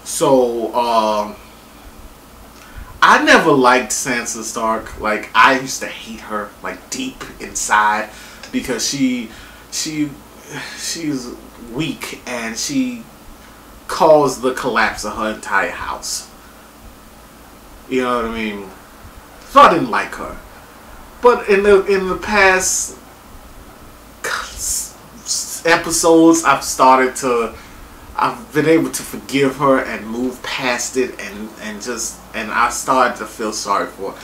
So, I never liked Sansa Stark. Like, I used to hate her, like, deep inside, because she's weak, and she caused the collapse of her entire house. You know what I mean? So I didn't like her. But in the past episodes, I've been able to forgive her and move past it, and I started to feel sorry for her.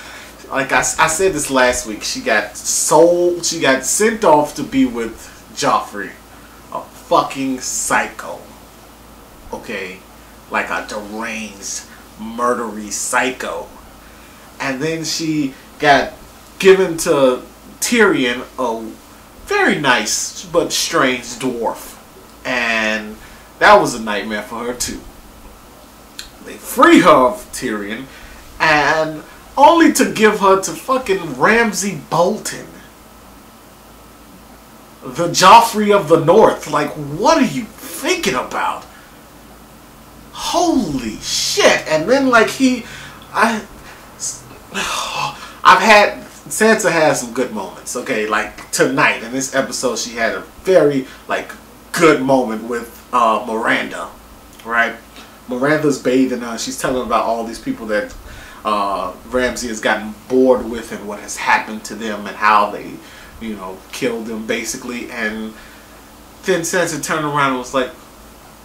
Like I said this last week, she got sent off to be with Joffrey, a fucking psycho. Okay, like a deranged, murdery psycho. And then she got given to Tyrion, a very nice but strange dwarf, and that was a nightmare for her too. They free her of Tyrion, and only to give her to fucking Ramsay Bolton, the Joffrey of the North. Like, what are you thinking about? Holy shit! And then like Sansa has some good moments. Okay, like tonight in this episode, she had a very like good moment with Miranda, right? Miranda's bathing her. She's telling about all these people that Ramsay has gotten bored with and what has happened to them and how they, you know, killed them basically. And then Sansa turned around and was like,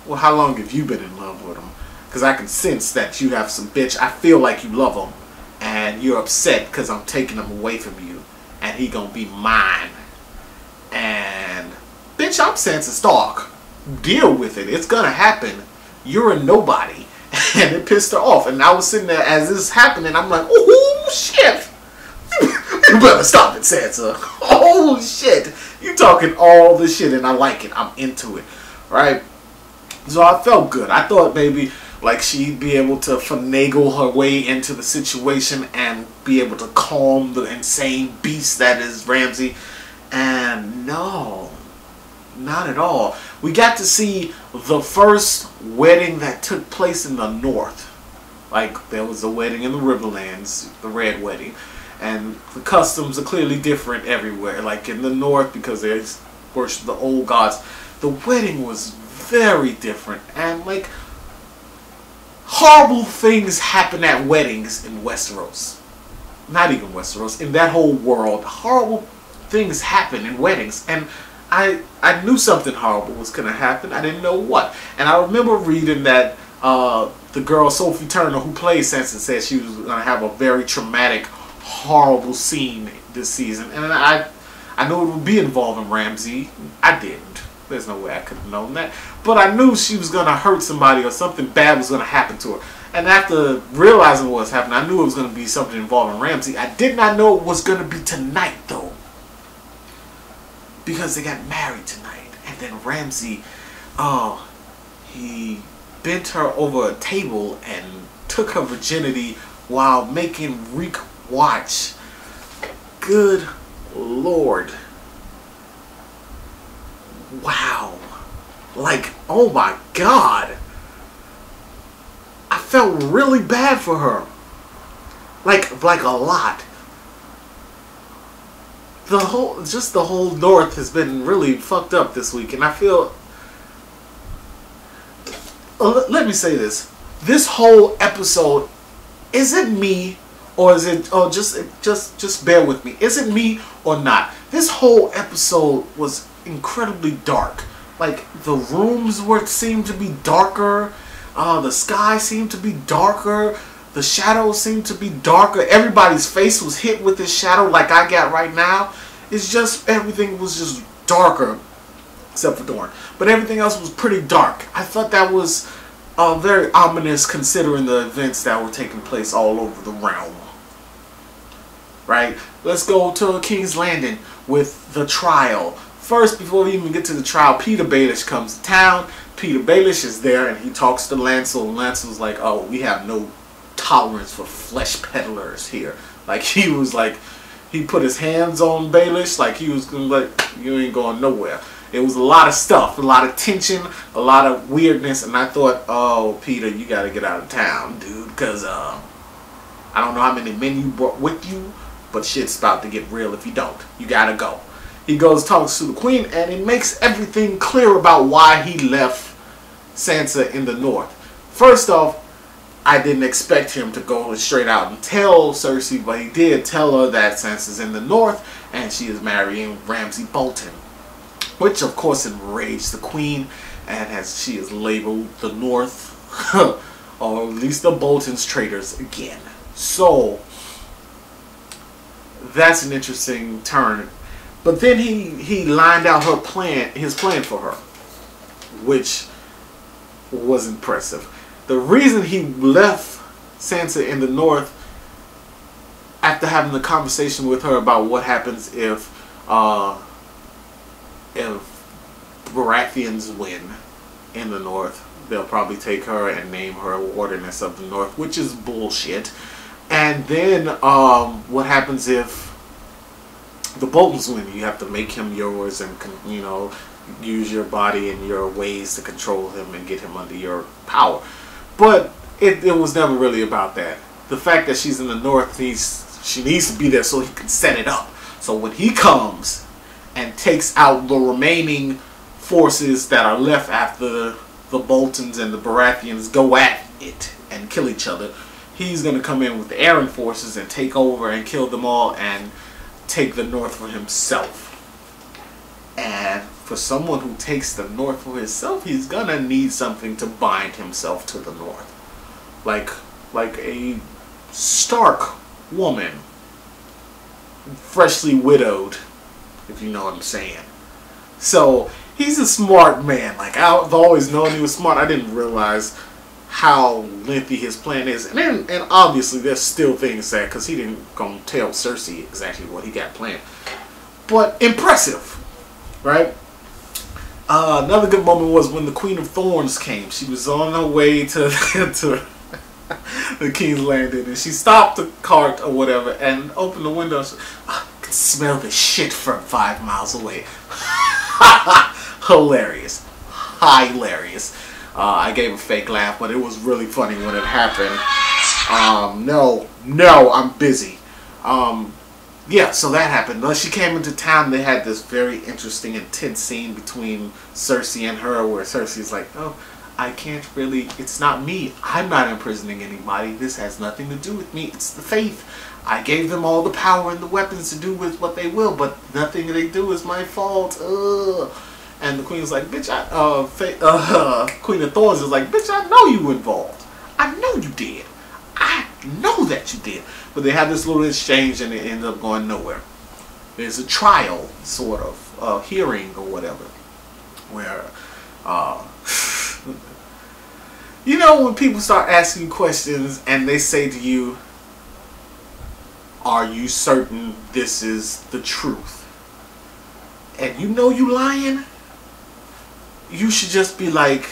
well, how long have you been in love with him? Because I can sense that you have some bitch. I feel like you love him, and you're upset because I'm taking him away from you, and he gonna be mine. And bitch, I'm Sansa Stark. Deal with it. It's gonna happen. You're a nobody. And it pissed her off. And I was sitting there as this is happening. I'm like, oh shit. You better stop it, Sansa. Oh shit. You talking all this shit, and I like it. I'm into it. Right? So I felt good. I thought maybe like she'd be able to finagle her way into the situation and be able to calm the insane beast that is Ramsay. And no, not at all. We got to see the first wedding that took place in the North. Like, there was a wedding in the Riverlands, the Red Wedding. And the customs are clearly different everywhere. Like in the North, because they worship the old gods, the wedding was very different. And like, horrible things happen at weddings in Westeros. Not even Westeros, in that whole world. Horrible things happen in weddings. And I knew something horrible was going to happen. I didn't know what. And I remember reading that the girl Sophie Turner, who plays Sansa, said she was going to have a very traumatic, horrible scene this season. And I knew it would be involving Ramsay. I didn't. There's no way I could have known that. But I knew she was going to hurt somebody or something bad was going to happen to her. And after realizing what was happening, I knew it was going to be something involving Ramsay. I did not know it was going to be tonight, though. Because they got married tonight. And then Ramsay, he bent her over a table and took her virginity while making Reek watch. Good Lord. Wow. Like, oh my God. I felt really bad for her. Like a lot. The whole North has been really fucked up this week, and I feel. Let me say this: this whole episode, is it me, or is it? Oh, just bear with me. Is it me or not? This whole episode was incredibly dark. Like the rooms seemed to be darker. The sky seemed to be darker. The shadows seemed to be darker. Everybody's face was hit with this shadow like I got right now. It's just, everything was just darker. Except for Dorne. But everything else was pretty dark. I thought that was very ominous considering the events that were taking place all over the realm. Right? Let's go to King's Landing with the trial. First, before we even get to the trial, Peter Baelish comes to town. Peter Baelish is there and he talks to Lancel. And Lancel's like, oh, we have no tolerance for flesh peddlers here. Like, he was like, he put his hands on Baelish like he was gonna, like, you ain't going nowhere. It was a lot of stuff, a lot of tension, a lot of weirdness, and I thought, oh, Peter, you got to get out of town, dude, because I don't know how many men you brought with you, but shit's about to get real if you don't. You got to go. He goes, talks to the queen, and it makes everything clear about why he left Sansa in the north. First off, I didn't expect him to go straight out and tell Cersei, but he did tell her that Sansa's in the north and she is marrying Ramsay Bolton, which of course enraged the queen, and as she is labeled the north, or at least the Boltons traitors again. So that's an interesting turn. But then he lined out his plan for her, which was impressive. The reason he left Sansa in the north, after having the conversation with her about what happens if Baratheons win in the north, they'll probably take her and name her Wardeness of the North, which is bullshit. And then what happens if the Boltons win? You have to make him yours and, you know, use your body and your ways to control him and get him under your power. But it was never really about that. The fact that she's in the north, she needs to be there so he can set it up. So when he comes and takes out the remaining forces that are left after the Boltons and the Baratheons go at it and kill each other, he's going to come in with the Arryn forces and take over and kill them all and take the north for himself. And for someone who takes the north for himself, he's gonna need something to bind himself to the north, like a Stark woman, freshly widowed, if you know what I'm saying. So he's a smart man. Like, I've always known he was smart. I didn't realize how lengthy his plan is, and obviously there's still things that, because he didn't gonna tell Cersei exactly what he got planned, but impressive, right? Another good moment was when the Queen of Thorns came. She was on her way to the King's Landing, and she stopped the cart or whatever and opened the window. And I could smell the shit from 5 miles away. Hilarious. Hilarious. I gave a fake laugh, but it was really funny when it happened. No, I'm busy. Yeah, so that happened. When she came into town, they had this very interesting, intense scene between Cersei and her, where Cersei's like, oh, I can't really, it's not me. I'm not imprisoning anybody. This has nothing to do with me. It's the faith. I gave them all the power and the weapons to do with what they will, but nothing they do is my fault. Ugh. And the Queen's like, bitch, Queen of Thorns is like, bitch, I know you were involved. I know you did. I know that you did. But they had this little exchange and it ended up going nowhere. There's a trial, sort of, hearing or whatever, where, you know, when people start asking questions and they say to you, are you certain this is the truth? And you know you lying? You should just be like,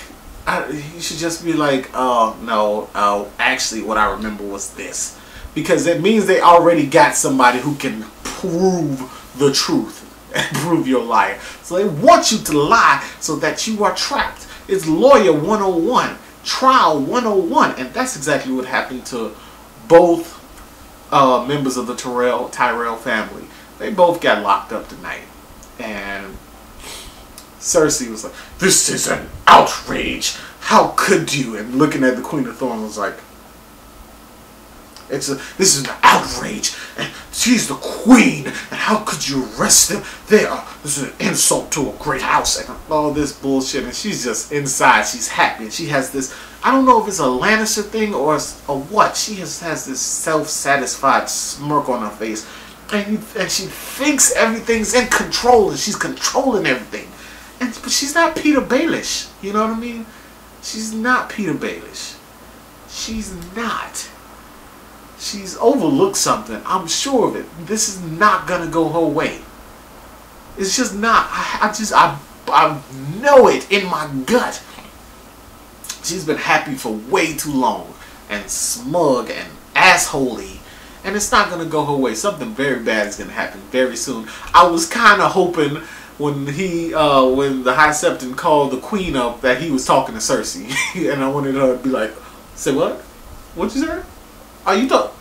oh, no, actually what I remember was this. Because it means they already got somebody who can prove the truth and prove you're a liar. So they want you to lie so that you are trapped. It's lawyer 101, trial 101. And that's exactly what happened to both members of the Tyrell family. They both got locked up tonight. And Cersei was like, this is an outrage. How could you? And looking at the Queen of Thorns was like, this is an outrage, and she's the queen, and how could you arrest them? This is an insult to a great house, and all this bullshit. And she's just inside, she's happy, and she has this, I don't know if it's a Lannister thing or what. She has this self-satisfied smirk on her face, and she thinks everything's in control, and she's controlling everything. But she's not Peter Baelish, you know what I mean? She's not Peter Baelish. She's not. She's overlooked something. I'm sure of it. This is not gonna go her way. It's just not. I know it in my gut. She's been happy for way too long, and smug and assholey, and it's not gonna go her way. Something very bad is gonna happen very soon. I was kind of hoping when the High Septon called the Queen up that he was talking to Cersei, and I wanted her to be like, "Say what? What'd you say? Are you talking?"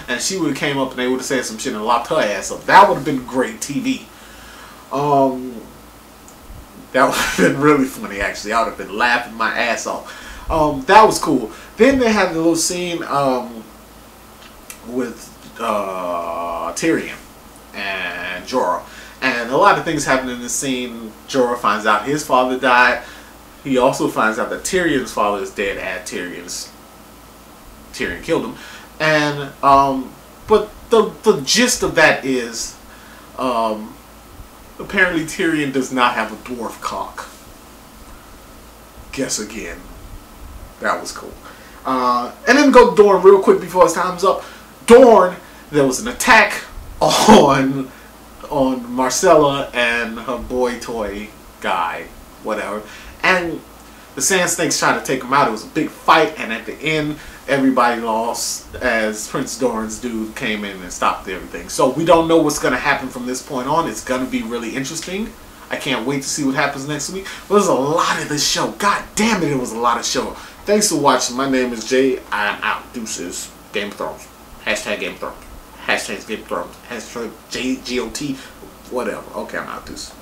And she would have came up and they would have said some shit and locked her ass up. That would have been great TV. That would have been really funny, actually. I would have been laughing my ass off. That was cool. Then they had the little scene with Tyrion and Jorah. And a lot of things happen in this scene. Jorah finds out his father died. He also finds out that Tyrion's father is dead at Tyrion killed him. And but the gist of that is apparently Tyrion does not have a dwarf cock. Guess again. That was cool. And then go to Dorne real quick before his time's up. Dorne, there was an attack on Marcella and her boy toy guy, whatever. And the Sand Snakes tried to take him out. It was a big fight, and at the end, everybody lost as Prince Doran's dude came in and stopped everything. So we don't know what's going to happen from this point on. It's going to be really interesting. I can't wait to see what happens next week. But there's a lot of this show. God damn it, it was a lot of show. Thanks for watching. My name is Jay. I'm out. Deuces. Game of Thrones. Hashtag Game of Thrones. Hashtag Game of Thrones. Hashtag JGOT. Whatever. Okay, I'm out. Deuces.